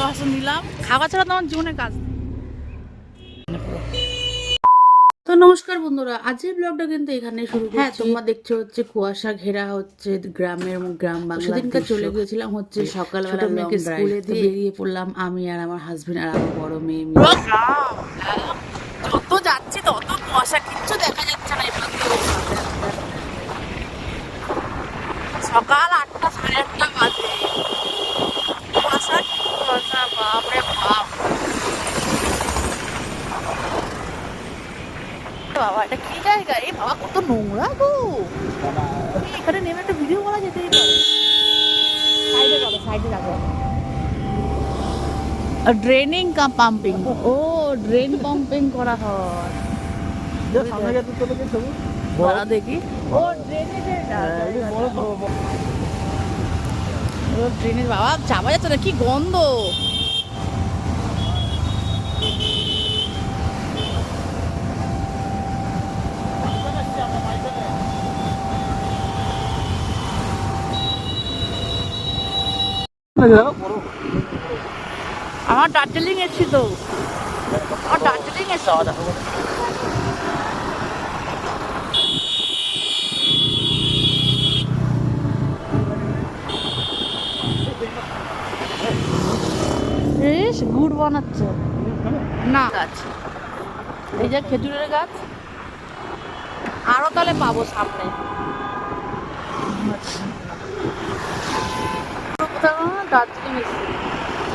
রস নিলাম, খাওয়া ছাড়া তো আমার জীবনে কাজ নেই। তো নমস্কার বন্ধুরা, আজকের ব্লগটা কিন্তু এখানে শুরু করছি। হ্যাঁ, তোমরা দেখছো হচ্ছে কুয়াশা ঘেরা হচ্ছে গ্রাম বাংলা। সেদিনকে চলে গিয়েছিলাম হচ্ছে সকালবেলা মেয়েকে স্কুলে দিয়ে বেরিয়ে পড়লাম আমি আর আমার হাজবেন্ড আর আমার বড় মেয়ে মিলে। যত যাচ্ছি তত কুয়াশা, কিচ্ছু দেখা যাচ্ছে না। সকাল 8টা 8:30 বাজে, কুয়াশা কুয়াশা, বাপরে বাপ। বাবা এটা কি জায়গা? এই বাবা কত নোংরা গো। এখানে নেমে একটা ভিডিও করা যেতেই পারে। সাইডে যাবে, সাইডে যাবে। ড্রেনিং কাম পাম্পিং। ও ড্রেন পাম্পিং করা হয়। দেখি ও ড্রেনের বাবা চাপা যাচ্ছে না, কি গন্ধ। আমার দার্জিলিং এসছি তো, আমার দার্জিলিং এসছি। বেশ গুড় বানাচ্ছে না গাছ, এই যে খেজুরের গাছ। আরো তাহলে পাবো সামনে। দার্জিলিং এসছি,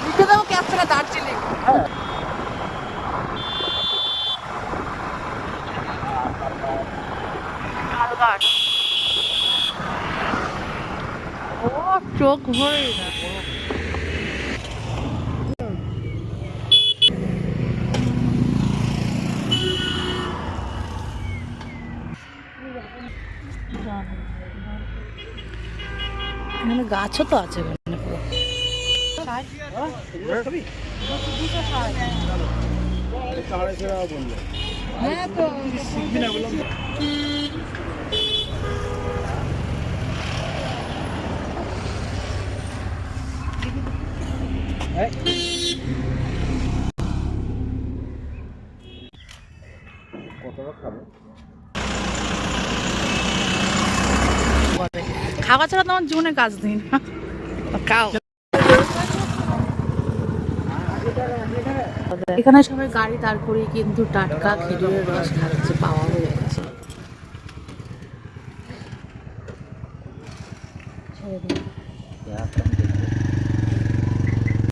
লিখে দেবো ক্যাপচারে দার্জিলিং। ও চোখ ভরে না। এখানে গাছও তো আছে। হ্যাঁ তো খাওয়া ছাড়া তো আমার জীবনে কাজ নেই না। খাও। এখানে সবাই গাড়ি দাঁড় করিয়ে কিন্তু টাটকা খেজুরের রস খাচ্ছে, পাওয়া হয়ে